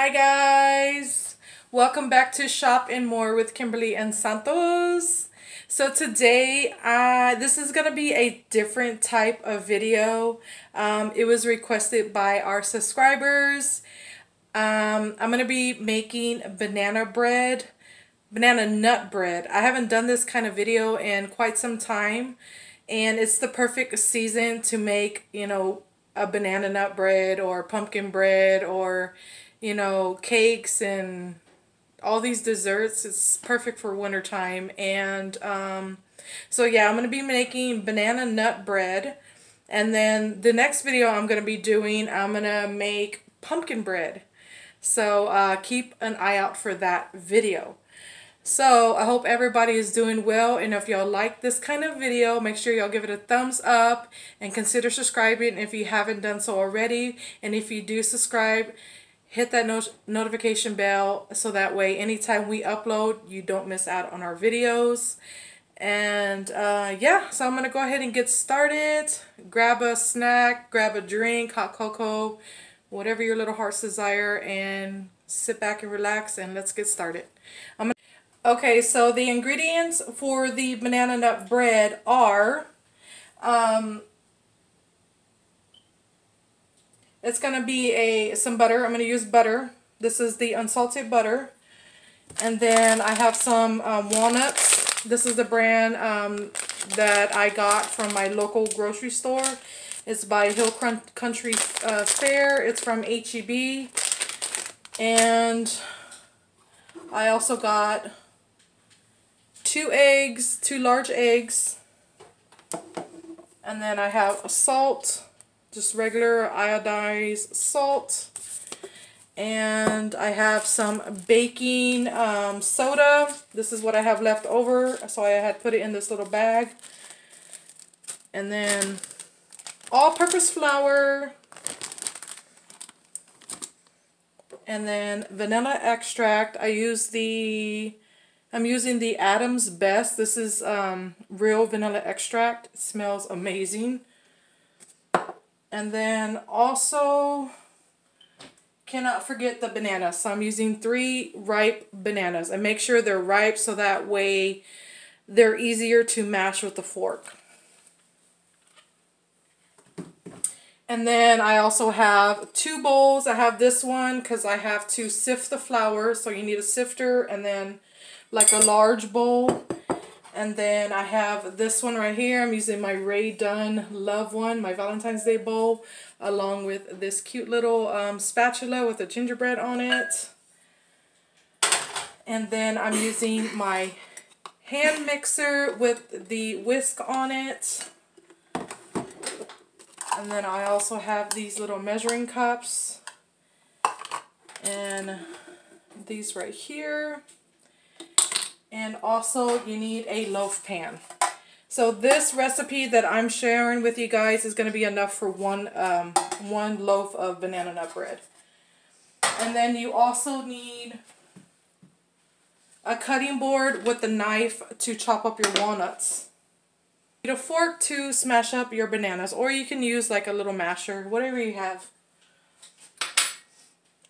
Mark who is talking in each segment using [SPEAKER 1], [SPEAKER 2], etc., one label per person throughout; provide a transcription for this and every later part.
[SPEAKER 1] Hi guys, welcome back to Shop and More with Kimberly and Santos. So today, this is gonna be a different type of video. It was requested by our subscribers. I'm gonna be making banana nut bread. I haven't done this kind of video in quite some time, and it's the perfect season to make, a banana nut bread or pumpkin bread or, cakes and all these desserts. It's perfect for wintertime. And so yeah, I'm going to be making banana nut bread. And then the next video I'm going to be doing, I'm going to make pumpkin bread. So keep an eye out for that video. So I hope everybody is doing well, and if y'all like this kind of video, make sure y'all give it a thumbs up and consider subscribing if you haven't done so already. And if you do subscribe, hit that notification bell so that way anytime we upload, you don't miss out on our videos. And yeah, so I'm going to go ahead and get started. Grab a snack, grab a drink, hot cocoa, whatever your little heart's desire, and sit back and relax, and let's get started. Okay, so the ingredients for the banana nut bread are, it's going to be some butter. I'm going to use butter. This is the unsalted butter. And then I have some walnuts. This is the brand that I got from my local grocery store. It's by Hill Country Fair. It's from H-E-B. And I also got 2 eggs, 2 large eggs, and then I have salt, just regular iodized salt, and I have some baking soda. This is what I have left over, so I had put it in this little bag. And then all-purpose flour, and then vanilla extract. I'm using the Adam's Best. This is real vanilla extract. It smells amazing. And then also, cannot forget the bananas. So I'm using 3 ripe bananas. And make sure they're ripe so that way they're easier to mash with the fork. And then I also have 2 bowls. I have this one because I have to sift the flour. So you need a sifter and then like a large bowl. And then I have this one right here. I'm using my Rae Dunn Love one, my Valentine's Day bowl, along with this cute little spatula with a gingerbread on it. And then I'm using my hand mixer with the whisk on it. And then I also have these little measuring cups and these right here. And also you need a loaf pan. So this recipe that I'm sharing with you guys is going to be enough for one loaf of banana nut bread. And then you also need a cutting board with a knife to chop up your walnuts. You need a fork to smash up your bananas, or you can use like a little masher, whatever you have.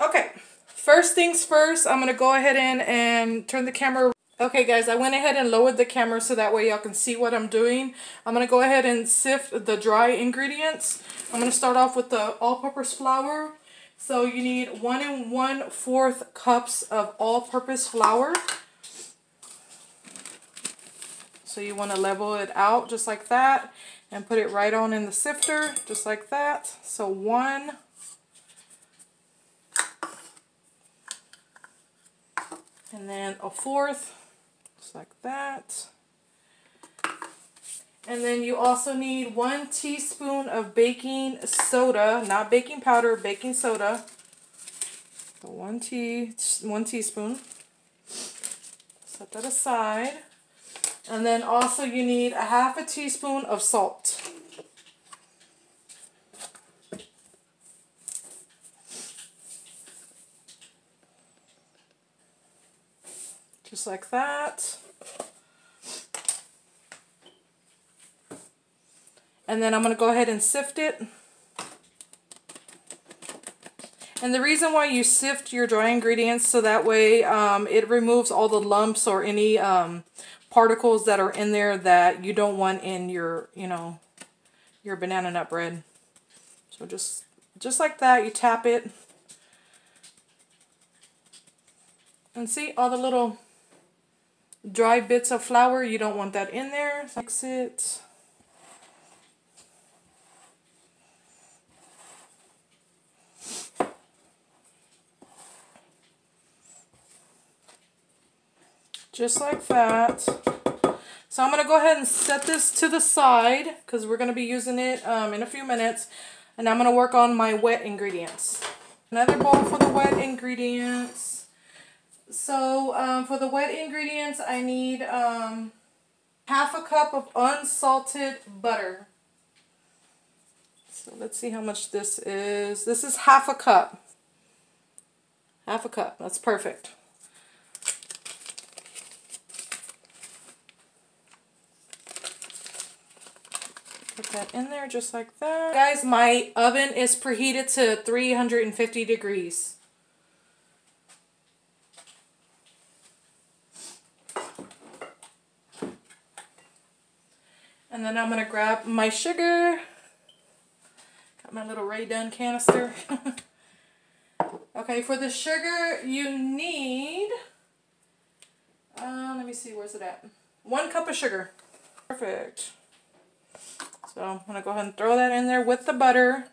[SPEAKER 1] Okay, first things first, I'm going to go ahead and turn the camera. Okay guys, I went ahead and lowered the camera so that way y'all can see what I'm doing. I'm going to go ahead and sift the dry ingredients. I'm going to start off with the all-purpose flour. So you need 1 1/4 cups of all-purpose flour. So you want to level it out just like that and put it right on in the sifter just like that. So 1. And then 1/4. Just like that. And then you also need 1 teaspoon of baking soda, not baking powder, baking soda. So 1 teaspoon. Set that aside. And then also you need 1/2 teaspoon of salt. Just like that. And then I'm going to go ahead and sift it. And the reason why you sift your dry ingredients so that way it removes all the lumps or any particles that are in there that you don't want in your, you know, your banana nut bread. So just like that, you tap it. And see all the little dry bits of flour, you don't want that in there. So mix it. Just like that. So I'm going to go ahead and set this to the side because we're going to be using it in a few minutes. And I'm going to work on my wet ingredients. Another bowl for the wet ingredients. So for the wet ingredients, I need half a cup of unsalted butter. So let's see how much this is. This is half a cup. Half a cup. That's perfect. Put that in there just like that. Guys, my oven is preheated to 350 degrees. And then I'm going to grab my sugar. Got my little Rae Dunn canister. Okay, for the sugar you need, let me see, where's it at? 1 cup of sugar. Perfect. So I'm going to go ahead and throw that in there with the butter.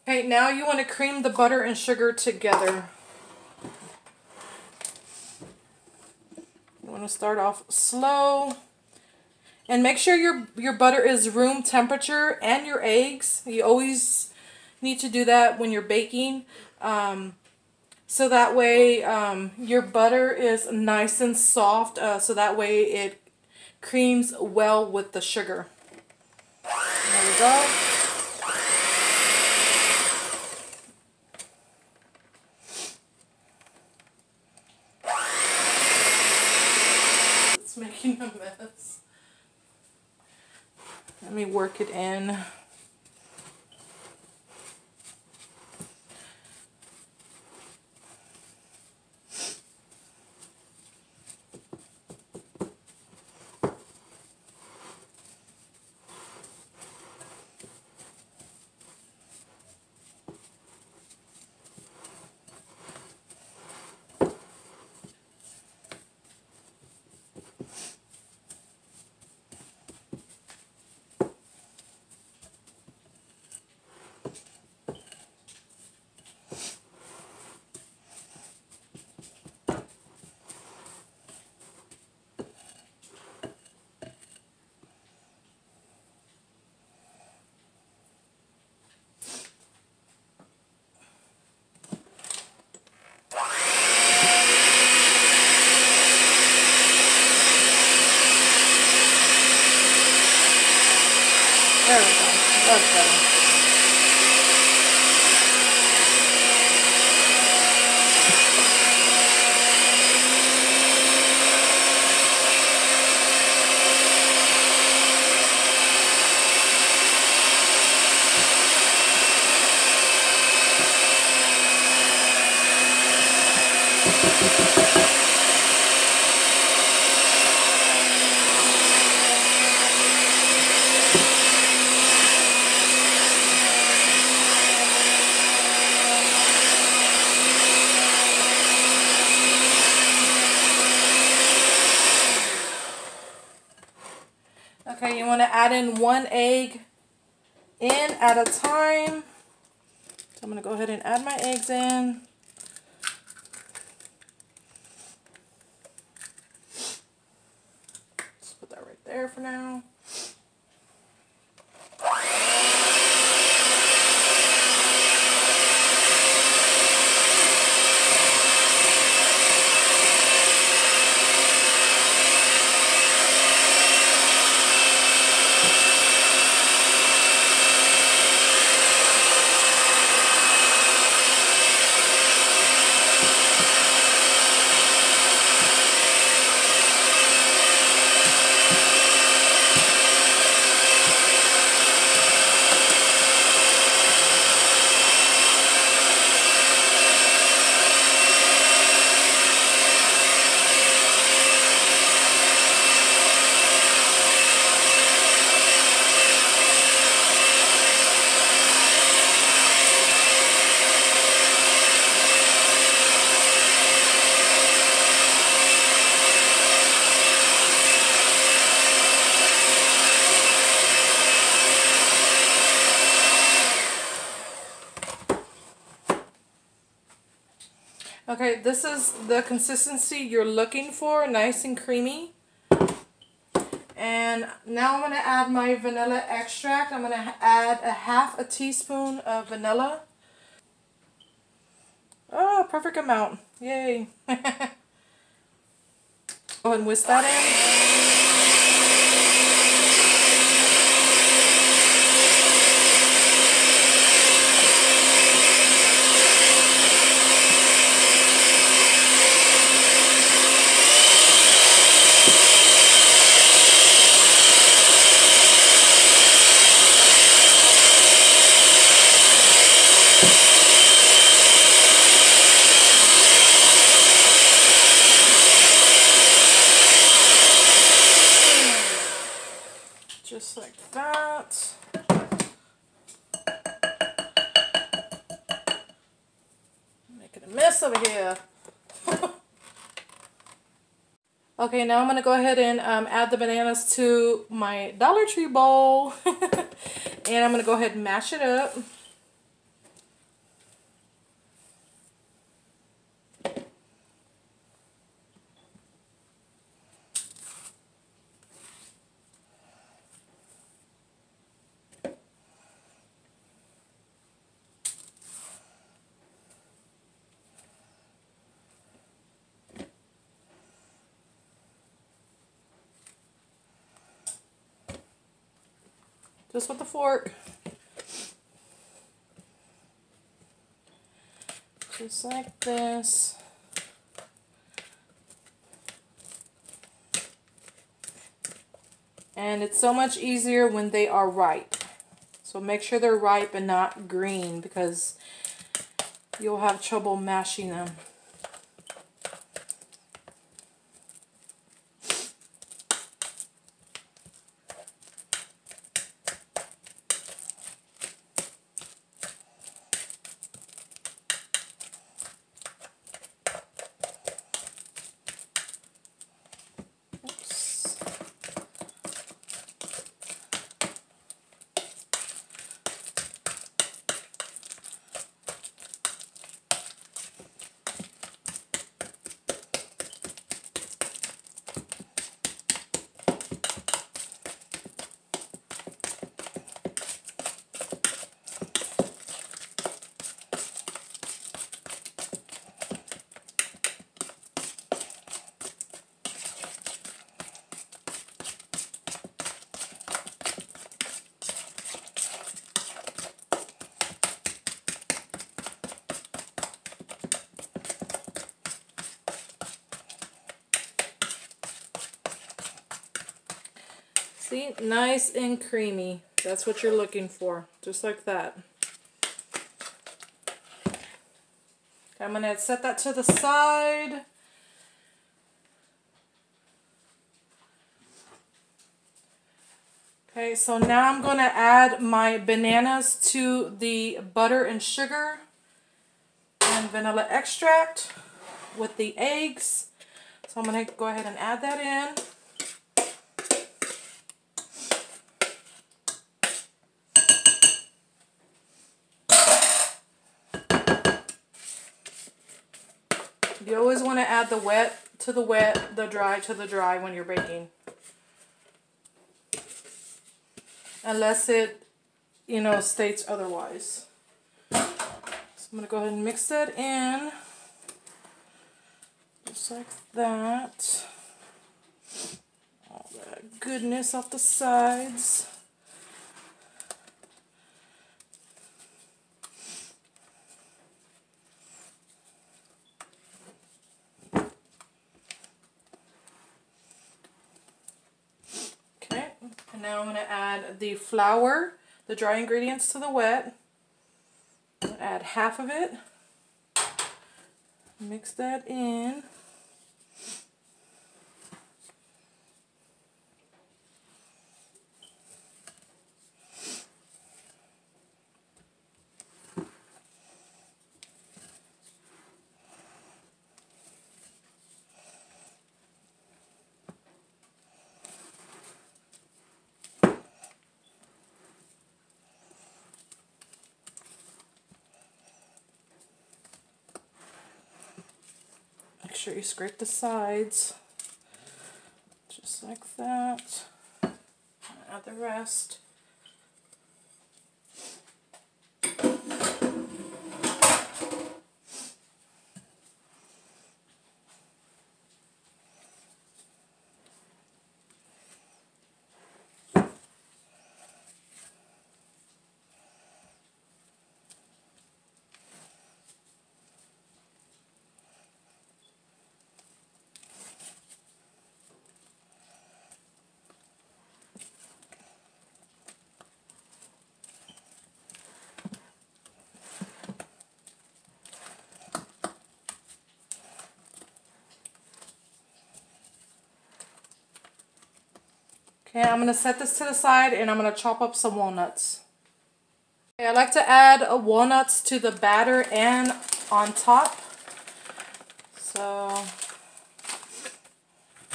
[SPEAKER 1] Okay, now you want to cream the butter and sugar together. You want to start off slow. And make sure your butter is room temperature and your eggs. You always need to do that when you're baking. So that way your butter is nice and soft. So that way it creams well with the sugar. There we go. It's making a mess. Let me work it in. There we go. That's better. Okay, you want to add in 1 egg in at a time. So I'm going to go ahead and add my eggs in. Just put that right there for now. Okay, this is the consistency you're looking for, nice and creamy. And now I'm going to add my vanilla extract. I'm going to add a half a teaspoon of vanilla. Oh, perfect amount. Yay. Go ahead and whisk that in. Just like that. Making a mess over here. Okay, now I'm going to go ahead and add the bananas to my Dollar Tree bowl. And I'm going to go ahead and mash it up. Just with the fork. Just like this. And it's so much easier when they are ripe. So make sure they're ripe and not green because you'll have trouble mashing them. See, nice and creamy. That's what you're looking for, just like that. Okay, I'm going to set that to the side. Okay, so now I'm going to add my bananas to the butter and sugar and vanilla extract with the eggs. So I'm going to go ahead and add that in. You always want to add the wet to the wet, the dry to the dry when you're baking. Unless it, states otherwise. So I'm going to go ahead and mix that in. Just like that. All that goodness off the sides. And now I'm going to add the flour, the dry ingredients to the wet. Add half of it. Mix that in. sure you scrape the sides. Just like that. Add the rest. Okay, I'm going to set this to the side and I'm going to chop up some walnuts. Okay, I like to add walnuts to the batter and on top. So,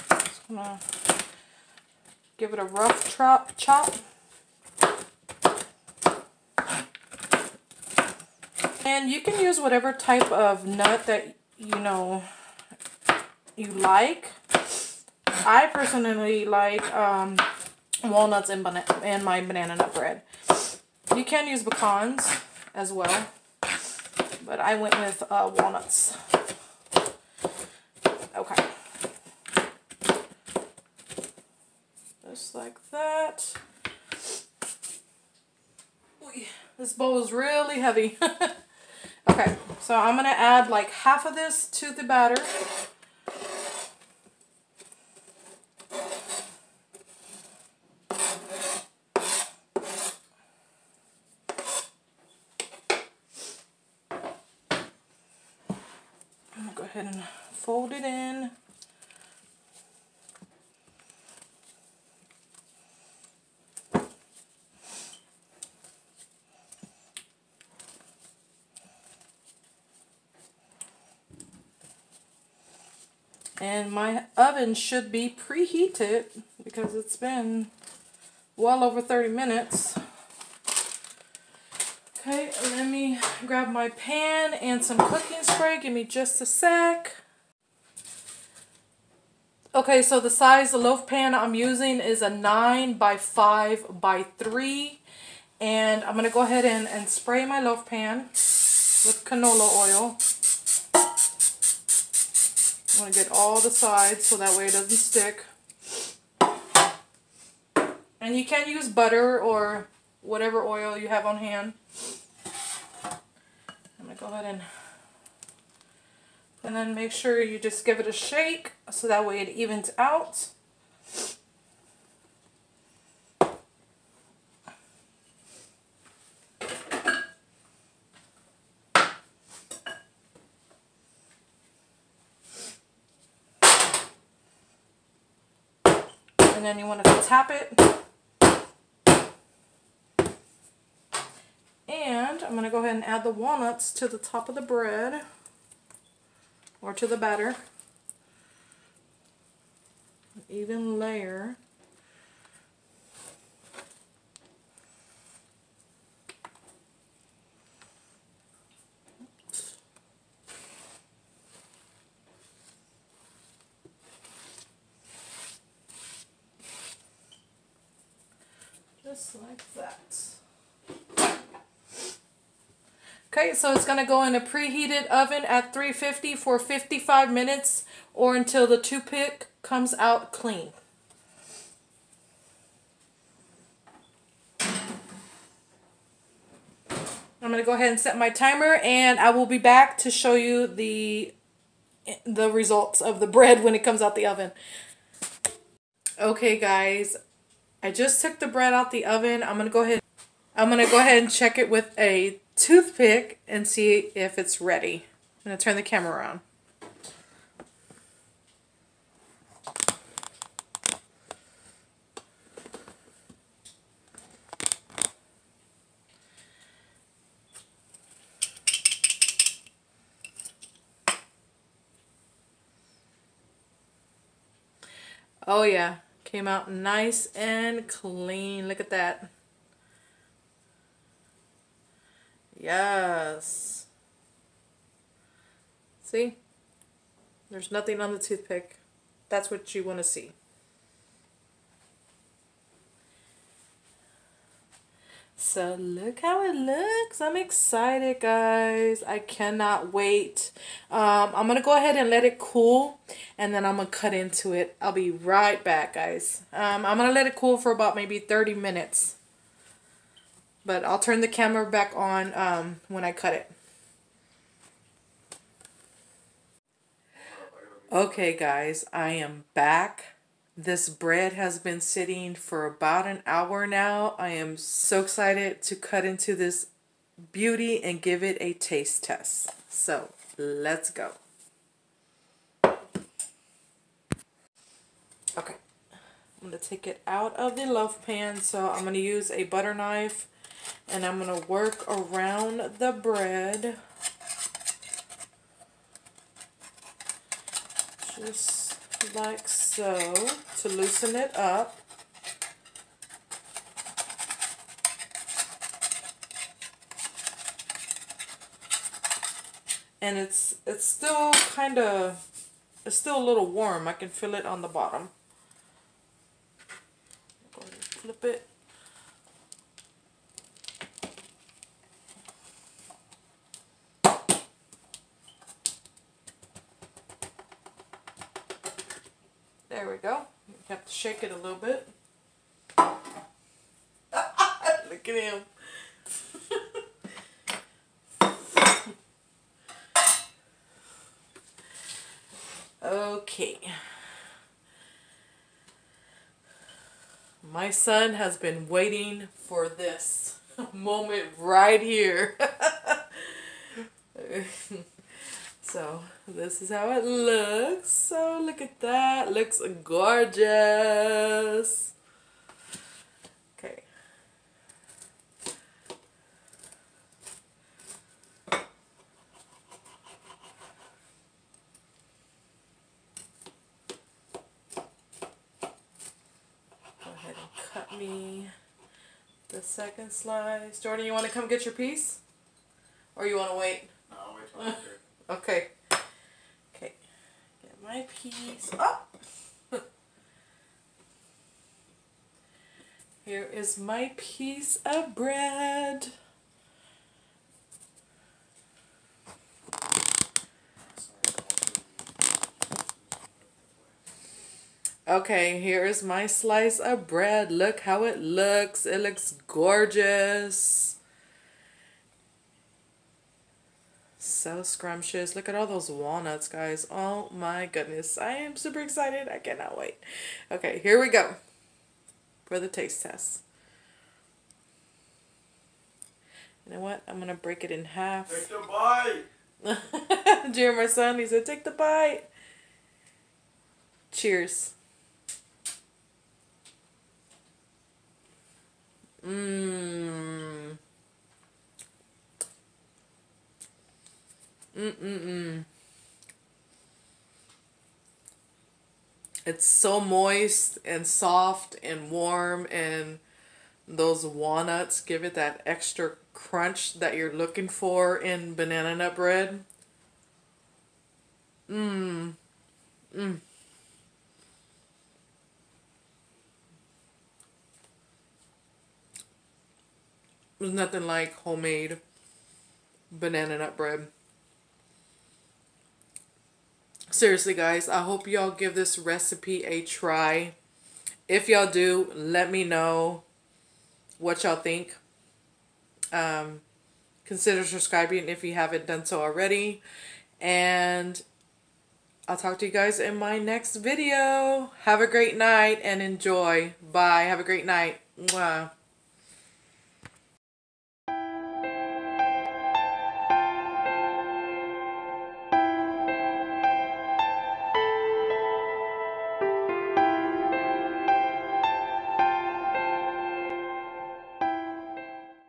[SPEAKER 1] just going to give it a rough chop. And you can use whatever type of nut that, you know, you like. I personally like walnuts in my banana nut bread. You can use pecans as well, but I went with walnuts. Okay. Just like that. Ooh, this bowl is really heavy. Okay, so I'm going to add like half of this to the batter. I'm going to go ahead and fold it in. And my oven should be preheated because it's been well over 30 minutes. Okay, let me grab my pan and some cooking spray. Give me just a sec. Okay, so the size of the loaf pan I'm using is a 9 by 5 by 3. And I'm going to go ahead and spray my loaf pan with canola oil. I'm going to get all the sides so that way it doesn't stick. And you can use butter or whatever oil you have on hand. I'm going to go ahead and then make sure you just give it a shake so that way it evens out. And then you want to tap it. And I'm going to go ahead and add the walnuts to the top of the bread or to the batter. An even layer. Just like that. Okay, so it's going to go in a preheated oven at 350 for 55 minutes or until the toothpick comes out clean. I'm going to go ahead and set my timer and I will be back to show you the results of the bread when it comes out the oven. Okay guys, I just took the bread out the oven. I'm going to go ahead and check it with a toothpick and see if it's ready. I'm going to turn the camera around. Oh yeah, came out nice and clean. Look at that. Yes. See? There's nothing on the toothpick. That's what you want to see. So look how it looks. I'm excited, guys. I cannot wait. I'm going to go ahead and let it cool, and then I'm going to cut into it. I'll be right back, guys. I'm going to let it cool for about maybe 30 minutes. But I'll turn the camera back on when I cut it. Okay, guys, I am back. This bread has been sitting for about an hour now. I am so excited to cut into this beauty and give it a taste test. So, let's go. Okay, I'm going to take it out of the loaf pan. So, I'm going to use a butter knife and I'm going to work around the bread. Just like so, to loosen it up. And it's still it's still a little warm. I can feel it on the bottom. Go ahead and flip it. There we go. You have to shake it a little bit. Look at him. Okay. My son has been waiting for this moment right here. So, this is how it looks. So, look at that. Looks gorgeous. Okay. Go ahead and cut me the second slice. Jordan, you want to come get your piece? Or you want to wait?
[SPEAKER 2] No, I'll wait till after.
[SPEAKER 1] Okay. Okay. Get my piece. Oh! Here is my piece of bread. Okay, here is my slice of bread. Look how it looks. It looks gorgeous. So scrumptious. Look at all those walnuts, guys. Oh my goodness. I am super excited. I cannot wait. Okay, here we go for the taste test. You know what? I'm going to break it in half.
[SPEAKER 2] Take the bite!
[SPEAKER 1] Did you hear my son? He said, take the bite. Cheers. Mmm. It's so moist and soft and warm, and those walnuts give it that extra crunch that you're looking for in banana nut bread. Mmm. Mmm. There's nothing like homemade banana nut bread. Seriously, guys, I hope y'all give this recipe a try. If y'all do, let me know what y'all think. Consider subscribing if you haven't done so already. And I'll talk to you guys in my next video. Have a great night and enjoy. Bye. Have a great night. Mwah.